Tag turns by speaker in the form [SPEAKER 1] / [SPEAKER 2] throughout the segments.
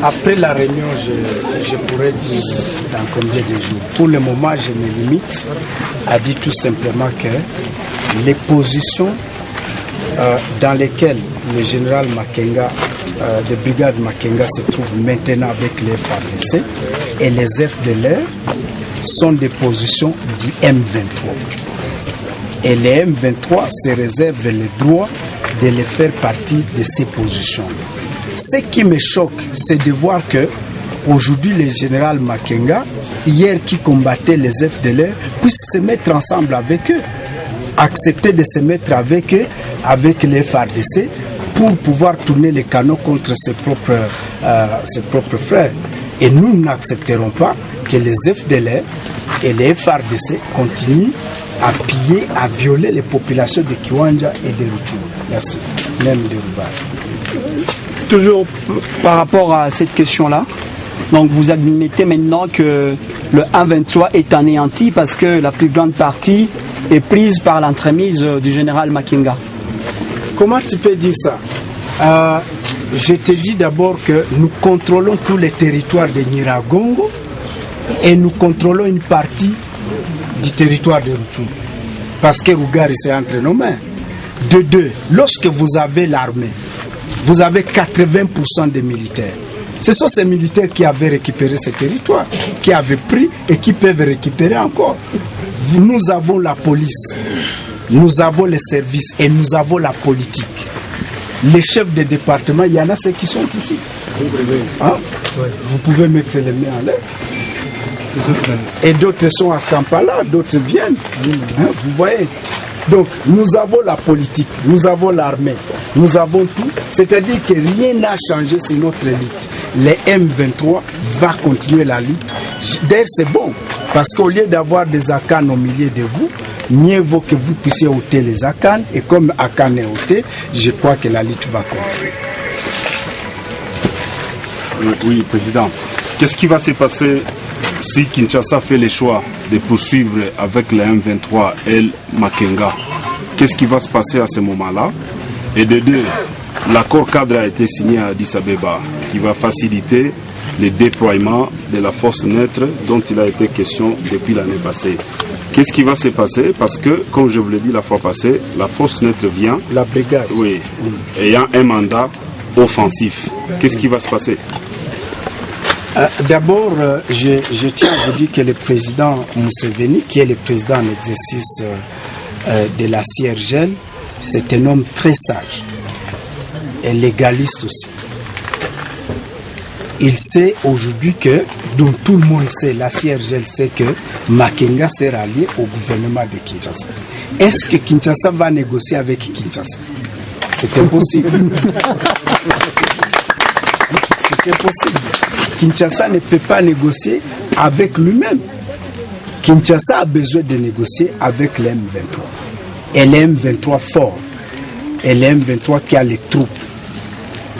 [SPEAKER 1] Après la réunion, je pourrais dire dans combien de jours. Pour le moment, je me limite à dire tout simplement que les positions dans lesquelles le général Makenga, de brigade Makenga se trouve maintenant avec les FARDC et les FDLR sont des positions du M23. Et les M23 se réservent le droit de les faire partie de ces positions. Ce qui me choque, c'est de voir que aujourd'hui le général Makenga, hier qui combattait les FDLR, puisse se mettre ensemble avec eux, accepter de se mettre avec eux, avec les FARDC, pour pouvoir tourner les canons contre ses propres frères. Et nous n'accepterons pas que les FDLR et les FARDC continuent à piller, à violer les populations de Kiwanja et de Rutshuru. Merci. Même de Rubaya.
[SPEAKER 2] Toujours par rapport à cette question-là, donc vous admettez maintenant que le 1-23 est anéanti parce que la plus grande partie est prise par l'entremise du général Makenga.
[SPEAKER 1] Comment tu peux dire ça? Je te dis d'abord que nous contrôlons tous les territoires de Nyiragongo et nous contrôlons une partie du territoire de Rutshuru. Parce que Rugari, c'est entre nos mains. De deux, lorsque vous avez l'armée, vous avez 80% des militaires. Ce sont ces militaires qui avaient récupéré ces territoires, qui avaient pris et qui peuvent récupérer encore. Nous avons la police, nous avons les services et nous avons la politique. Les chefs de département, il y en a ceux qui sont ici. Hein? Vous pouvez mettre les mains en l'air. Et d'autres sont à Kampala, d'autres viennent. Hein? Vous voyez. Donc, nous avons la politique, nous avons l'armée, nous avons tout. C'est-à-dire que rien n'a changé sur notre lutte. Les M23 vont continuer la lutte. D'ailleurs, c'est bon, parce qu'au lieu d'avoir des ACAN au milieu de vous, mieux vaut que vous puissiez ôter les ACAN. Et comme ACAN est ôté, je crois que la lutte va continuer.
[SPEAKER 3] Oui, Président. Qu'est-ce qui va se passer si Kinshasa fait le choix de poursuivre avec les M23 et Makenga? Qu'est-ce qui va se passer à ce moment-là? Et de deux, l'accord cadre a été signé à Addis Abeba qui va faciliter le déploiement de la force neutre dont il a été question depuis l'année passée. Qu'est-ce qui va se passer? Parce que, comme je vous l'ai dit la fois passée, la force neutre vient,
[SPEAKER 1] la brigade,
[SPEAKER 3] oui, ayant un mandat offensif. Qu'est-ce qui va se passer?
[SPEAKER 1] D'abord, je tiens à vous dire que le président Museveni, qui est le président en exercice de la CIRGL, c'est un homme très sage et légaliste aussi. Il sait aujourd'hui que, dont tout le monde sait, la CIRGL sait que Makenga s'est rallié au gouvernement de Kinshasa. Est-ce que Kinshasa va négocier avec Kinshasa? C'est impossible. C'est impossible. Kinshasa ne peut pas négocier avec lui-même. Kinshasa a besoin de négocier avec les M23. Et les M23 forts. Et les M23 qui a les troupes.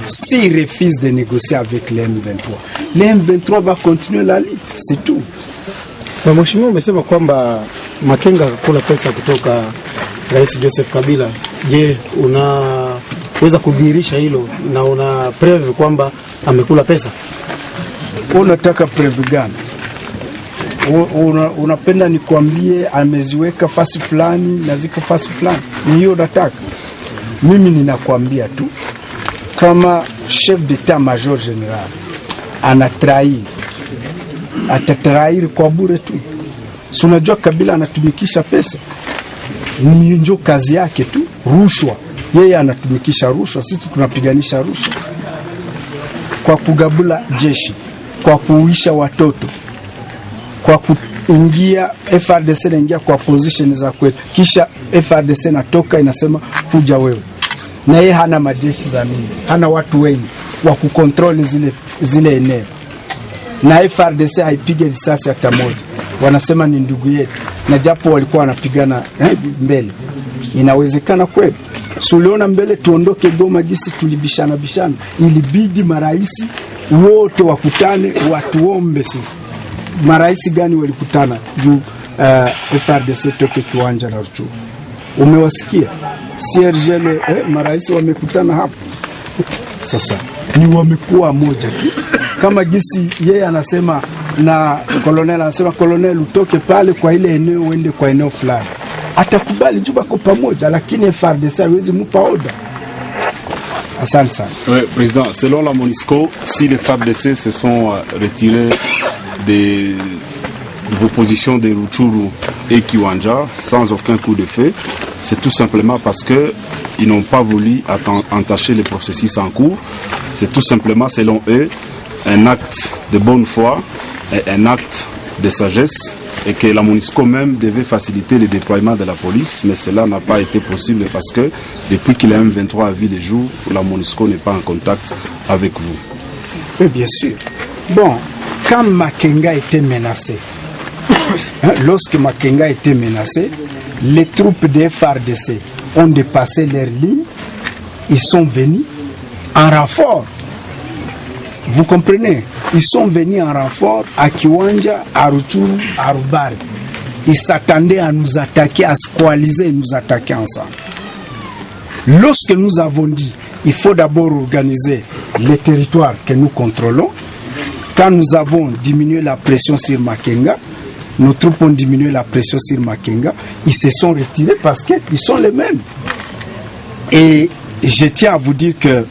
[SPEAKER 1] S'il refuse de négocier avec les M23 va continuer la lutte. C'est tout.
[SPEAKER 4] Mheshimiwa, umesema kwamba Makenga kula pesa kutoka Rais Joseph Kabila. Je, unaweza kudhihirisha hilo na una preve kwamba amekula pesa?
[SPEAKER 1] Unataka preve gani? Unapenda nikwambie ameziweka fasi fulani na ziko fasi fulani? Ni hiyo nataka. Mimi ninakwambia tu kama chef d'état-major général atatrair kwa bure tu. Si unajua Kabila anatumikisha pesa, ni ndio kazi yake tu, rushwa. Yeye anatumikisha rushwa, sisi tunapiganisha rushwa kwa kugabula jeshi, kwa kuuisha watoto, kwa kuingia FRDC inaingia kwa position za kwetu, kisha FRDC natoka inasema kuja wewe. Na yeye hana majeshi za mingi, hana watu wengi wa kukontroli zile eneo. Na FRDC haipige risasi hata moja. Wanasema ni ndugu yetu. Na japo walikuwa wanapigana mbele. Inawezekana kweli. Suliona mbele tuondoke Goma gisi tulibishana. Ilibidi maraisi wote wakutane watuombe sisi. Maraisi gani walikutana juu FRDC toke Kiwanja na Rutshuru? Umewasikia? CIRGL maraisi wamekutana hapo. Sasa ni wamekuwa moja tu, kama gisi yeye anasema na colonel anasema, colonel utoke pale kwa ile eneo uende kwa eneo fulani, atakubali juu bako pamoja, lakini FARDC hawezi mupa oda. Asante sana.
[SPEAKER 3] Oui, Président, selon la MONUSCO, si les FARDC se sont retirés de vos positions de Rutshuru et Kiwanja sans aucun coup de feu, c'est tout simplement parce qu'ils n'ont pas voulu entacher le processus en cours. C'est tout simplement, selon eux, un acte de bonne foi et un acte de sagesse, et que la MONUSCO même devait faciliter le déploiement de la police, mais cela n'a pas été possible parce que depuis que le M23 a vu le jour, la MONUSCO n'est pas en contact avec vous.
[SPEAKER 1] Oui, bien sûr. Bon, quand Makenga était menacé, lorsque Makenga était menacé, les troupes des FARDC ont dépassé leur ligne, ils sont venus en renfort. Vous comprenez? Ils sont venus en renfort à Kiwanja, à Rutshuru, à Rubari. Ils s'attendaient à nous attaquer, à se coaliser et nous attaquer ensemble. Lorsque nous avons dit il faut d'abord organiser les territoires que nous contrôlons, quand nous avons diminué la pression sur Makenga, nos troupes ont diminué la pression sur Makenga, ils se sont retirés parce qu'ils sont les mêmes. Et je tiens à vous dire que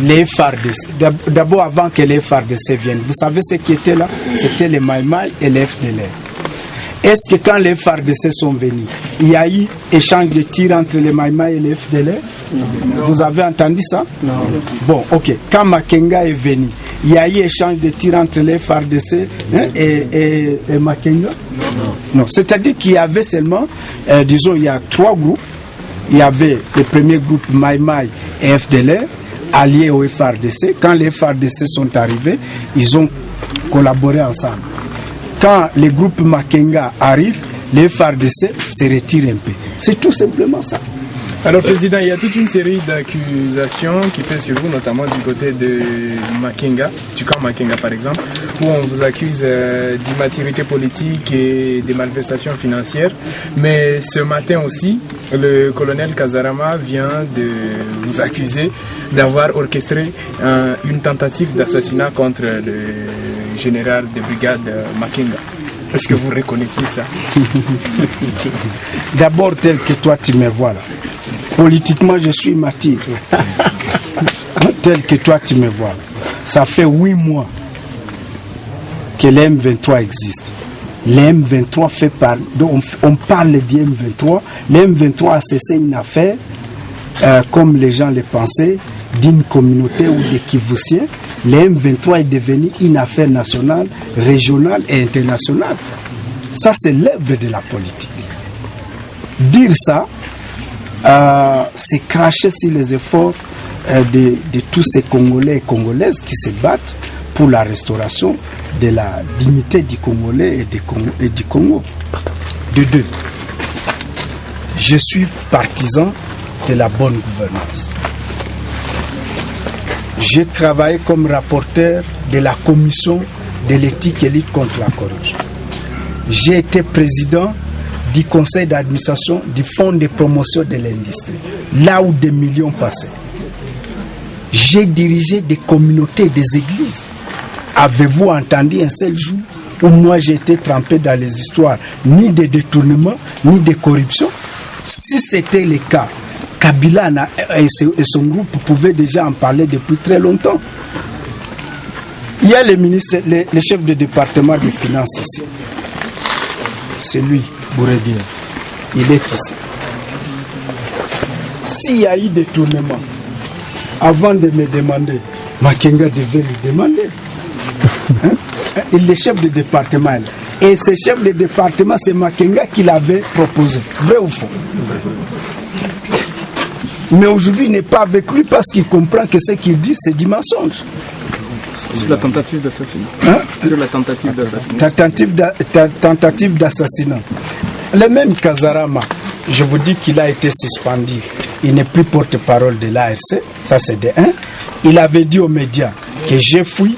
[SPEAKER 1] les FARDC, d'abord avant que les FARDC viennent, vous savez ce qui était là? C'était les Maïmaï et les FDLR. Est-ce que quand les FARDC sont venus, il y a eu échange de tirs entre les Maïmaï et les FDLR? Vous avez entendu ça? Non. Bon, ok. Quand Makenga est venu, il y a eu échange de tirs entre les FARDC et Makenga? Non. C'est-à-dire qu'il y avait seulement, disons, il y a 3 groupes. Il y avait le premier groupe Maïmaï et FDLR, alliés au FARDC. Quand les FARDC sont arrivés, ils ont collaboré ensemble. Quand les groupes Makenga arrivent, les FARDC se retirent un peu. C'est tout simplement ça.
[SPEAKER 5] Alors, Président, il y a toute une série d'accusations qui pèsent sur vous, notamment du côté de Makenga, du camp Makenga par exemple, où on vous accuse d'immaturité politique et de malversations financières. Mais ce matin aussi, le colonel Kazarama vient de vous accuser d'avoir orchestré une tentative d'assassinat contre le général de brigade Makenga. Est-ce que vous reconnaissez ça?
[SPEAKER 1] D'abord, tel que toi tu me vois là. Politiquement, je suis mature. Tel que toi tu me vois. Ça fait 8 mois que le M23 existe. Le M23 fait parler. On parle du M23. Le M23 a cessé une affaire, comme les gens le pensaient, d'une communauté ou des Kivussiens. Le M23 est devenu une affaire nationale, régionale et internationale. Ça, c'est l'œuvre de la politique. Dire ça, c'est cracher sur les efforts de tous ces Congolais et Congolaises qui se battent pour la restauration de la dignité du Congolais et du Congo. De deux, je suis partisan de la bonne gouvernance. J'ai travaillé comme rapporteur de la commission de l'éthique et lutte contre la corruption. J'ai été président du conseil d'administration du fonds de promotion de l'industrie, là où des millions passaient. J'ai dirigé des communautés et des églises. Avez-vous entendu un seul jour où moi j'ai été trempé dans les histoires ni de détournement, ni de corruption? Si c'était le cas, Kabila et son groupe pouvaient déjà en parler depuis très longtemps. Il y a le ministre, le chef de département des finances ici. C'est lui, Bouredier. Il est ici. S'il y a eu détournement, avant de me demander, Makenga devait lui demander. Le chef de département. Et ce chef de département, c'est Makenga qui l'avait proposé. Vrai ou faux? Mais aujourd'hui, il n'est pas avec lui parce qu'il comprend que ce qu'il dit, c'est du mensonge.
[SPEAKER 5] Sur la tentative d'assassinat. Sur la tentative d'assassinat.
[SPEAKER 1] Tentative d'assassinat. Le même Kazarama, je vous dis qu'il a été suspendu. Il n'est plus porte-parole de l'ARC. Ça, c'est de 1. Il avait dit aux médias que j'ai fui,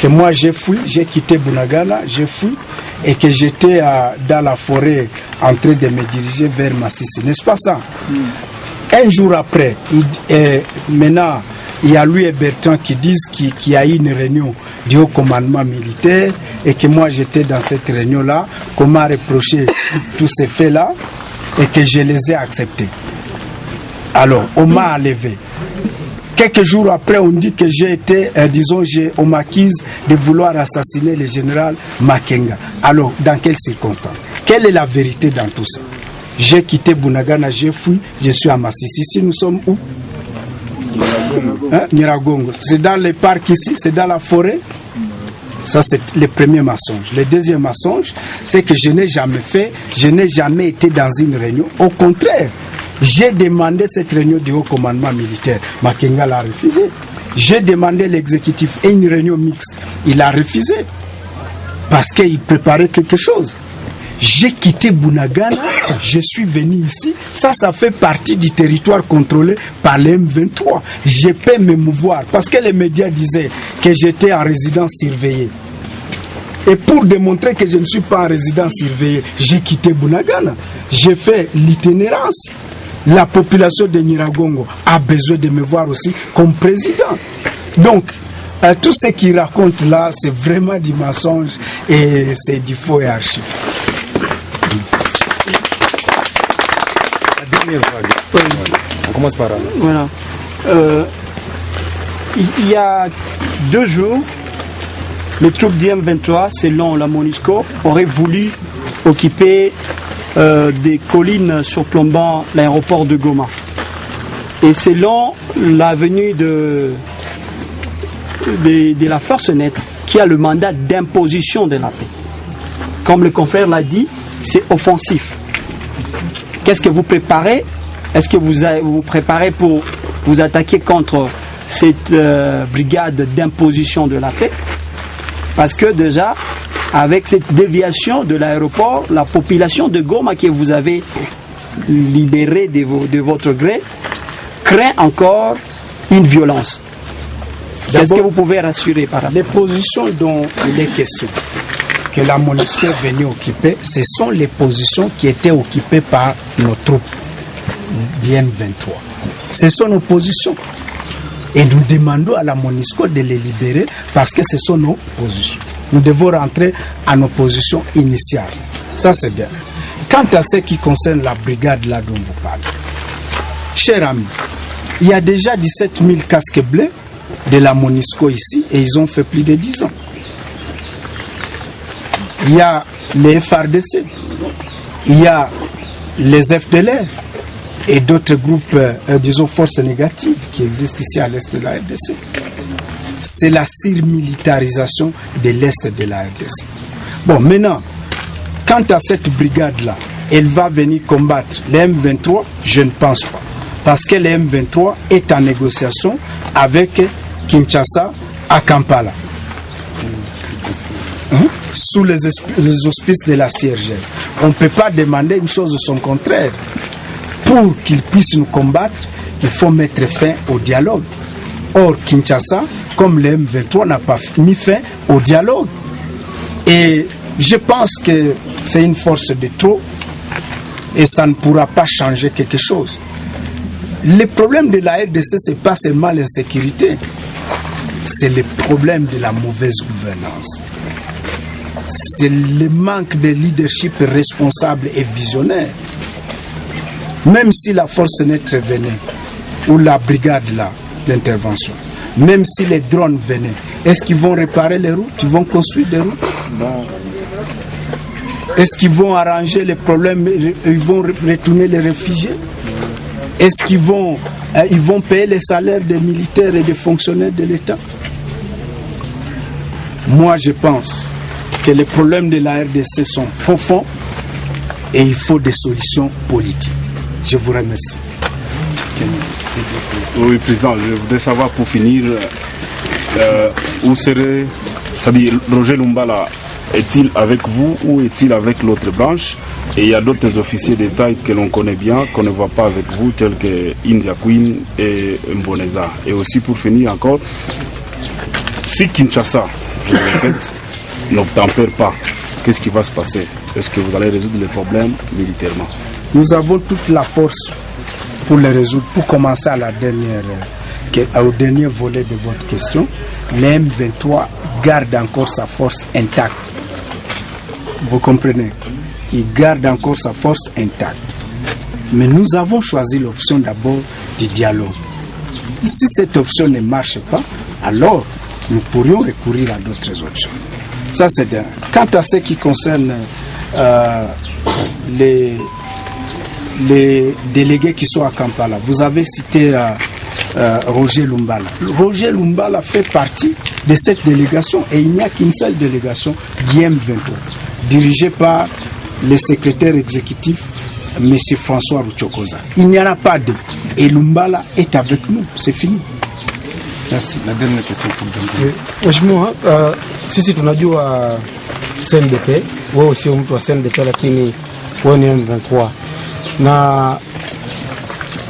[SPEAKER 1] que moi j'ai fui, j'ai quitté Bunagana, j'ai fui, et que j'étais dans la forêt en train de me diriger vers Massissi. N'est-ce pas ça? Un jour après, maintenant, il y a lui et Bertrand qui disent qu'il y a eu une réunion du haut commandement militaire et que moi j'étais dans cette réunion-là, qu'on m'a reproché tous ces faits-là et que je les ai acceptés. Alors, on m'a enlevé. Quelques jours après, on dit que j'ai été, on m'accuse de vouloir assassiner le général Makenga. Alors, dans quelles circonstances? Quelle est la vérité dans tout ça? J'ai quitté Bunagana, j'ai fui, je suis à Massissi. Ici, nous sommes où? Nyiragongo. C'est dans les parcs ici, c'est dans la forêt. Ça, c'est le premier mensonge. Le deuxième mensonge, c'est que je n'ai jamais été dans une réunion. Au contraire, j'ai demandé cette réunion du haut commandement militaire. Makenga l'a refusé. J'ai demandé l'exécutif et une réunion mixte. Il a refusé. Parce qu'il préparait quelque chose. J'ai quitté Bunagana, je suis venu ici. Ça fait partie du territoire contrôlé par les M23. Je peux me mouvoir parce que les médias disaient que j'étais en résidence surveillée. Et pour démontrer que je ne suis pas en résidence surveillée, j'ai quitté Bunagana. J'ai fait l'itinérance. La population de Nyiragongo a besoin de me voir aussi comme président. Donc, tout ce qu'il raconte là, c'est vraiment du mensonge et c'est du faux et archi.
[SPEAKER 6] On commence par là.
[SPEAKER 2] Voilà. Il y a 2 jours, les troupes du M23, selon la MONUSCO, auraient voulu occuper des collines surplombant l'aéroport de Goma. Et selon la venue de la force nette, qui a le mandat d'imposition de la paix. Comme le confrère l'a dit, c'est offensif. Qu'est-ce que vous préparez? Est-ce que vous vous préparez pour vous attaquer contre cette brigade d'imposition de la paix? Parce que déjà, avec cette déviation de l'aéroport, la population de Goma que vous avez libérée de votre gré craint encore une violence. Qu'est-ce que vous pouvez rassurer par rapport?
[SPEAKER 1] Les positions dont il est question, que la MONUSCO est venue occuper, ce sont les positions qui étaient occupées par nos troupes du M23. Ce sont nos positions. Et nous demandons à la MONUSCO de les libérer parce que ce sont nos positions. Nous devons rentrer à nos positions initiales. Ça, c'est bien. Quant à ce qui concerne la brigade là dont vous parlez, chers amis, il y a déjà 17 000 casques bleus de la MONUSCO ici et ils ont fait plus de 10 ans. Il y a les FARDC, il y a les FDLR et d'autres groupes, disons, forces négatives qui existent ici à l'est de la RDC. C'est la surmilitarisation de l'est de la RDC. Bon, maintenant, quant à cette brigade-là, elle va venir combattre les M23, je ne pense pas. Parce que le M23 est en négociation avec Kinshasa à Kampala. Sous les auspices de la CIRGL. On ne peut pas demander une chose de son contraire. Pour qu'ils puissent nous combattre, il faut mettre fin au dialogue. Or, Kinshasa, comme le M23, n'a pas mis fin au dialogue. Et je pense que c'est une force de trop et ça ne pourra pas changer quelque chose. Le problème de la RDC, ce n'est pas seulement l'insécurité, c'est le problème de la mauvaise gouvernance. C'est le manque de leadership responsable et visionnaire. Même si la force nette venait, ou la brigade là d'intervention, même si les drones venaient, est-ce qu'ils vont réparer les routes? Ils vont construire des routes? Non. Est-ce qu'ils vont arranger les problèmes? Ils vont retourner les réfugiés? Est-ce qu'ils vont payer les salaires des militaires et des fonctionnaires de l'État? Moi, je pense que les problèmes de la RDC sont profonds et il faut des solutions politiques. Je vous remercie.
[SPEAKER 3] Oui, Président, je voudrais savoir pour finir, où serait, c'est-à-dire Roger Lumbala, est-il avec vous ou est-il avec l'autre branche? Et il y a d'autres officiers d'État que l'on connaît bien, qu'on ne voit pas avec vous, tels que India Queen et Mboneza. Et aussi pour finir encore, si Kinshasa, je le répète, n'obtempère pas, qu'est-ce qui va se passer? Est-ce que vous allez résoudre les problèmes militairement?
[SPEAKER 1] Nous avons toute la force pour les résoudre. Pour commencer à au dernier volet de votre question, le M23 garde encore sa force intacte. Vous comprenez? Il garde encore sa force intacte. Mais nous avons choisi l'option d'abord du dialogue. Si cette option ne marche pas, alors nous pourrions recourir à d'autres options. Ça, c'est bien. Quant à ce qui concerne les délégués qui sont à Kampala, vous avez cité Roger Lumbala. Roger Lumbala fait partie de cette délégation et il n'y a qu'une seule délégation d'IM23, dirigée par le secrétaire exécutif M. François Ruchokoza. Il n'y en a pas deux. Et Lumbala est avec nous. C'est fini. Merci.
[SPEAKER 3] La dernière question pour Dembele.
[SPEAKER 4] Mheshimiwa, sisi tunajua CNDP, wewe sio mtu wa CNDP lakini wewe ni M23. Na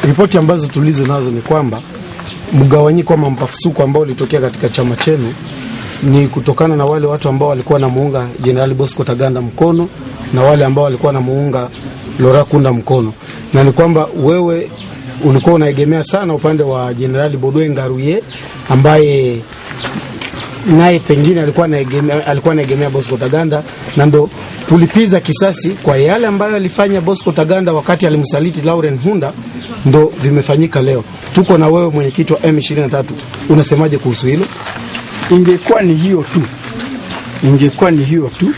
[SPEAKER 4] ripoti ambazo tulizo nazo ni kwamba mgawanyiko ama mpasuko ambao ulitokea katika chama chenu ni kutokana na wale watu ambao walikuwa namuunga Jenerali Bosco Ntaganda mkono na wale ambao walikuwa namuunga Laurent Nkunda mkono. Na ni kwamba wewe ulikuwa unaegemea sana upande wa Jenerali Baudouin Ngaruye ambaye naye pengine alikuwa anaegemea Bosco Ntaganda, na ndo tulipiza kisasi kwa yale ambayo alifanya Bosco Ntaganda wakati alimsaliti Laurent Nkunda, ndo vimefanyika leo. Tuko na wewe mwenyekiti wa M23, unasemaje kuhusu hilo?
[SPEAKER 1] Ingekuwa ni hiyo tu,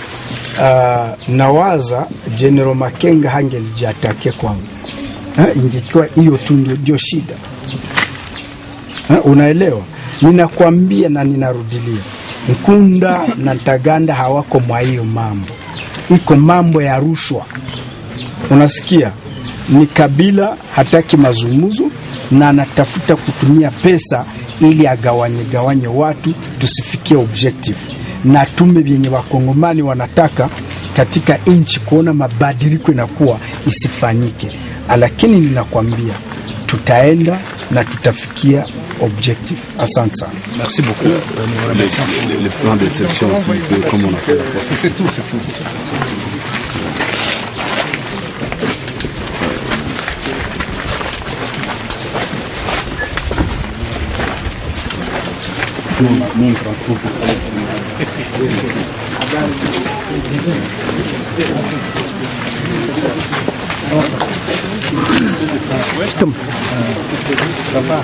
[SPEAKER 1] nawaza General Makenga hangelijatake kwangu. Ingekuwa hiyo tu ndio shida. Unaelewa? Ninakwambia na ninarudilia, Nkunda na Ntaganda hawako mwa hiyo mambo. Iko mambo ya rushwa. Unasikia? Ni Kabila hataki mazungumzo na anatafuta kutumia pesa ili agawanye watu tusifikie objective. Na tume vyenye wakongomani wanataka katika nchi kuona mabadiliko inakuwa isifanyike. Lakini ninakwambia tutaenda na tutafikia objectif. Asante sana.
[SPEAKER 3] Merci beaucoup. Le plan de section aussi, comme on a fait.
[SPEAKER 6] C'est tout.
[SPEAKER 3] Nous transport.
[SPEAKER 1] Ça va.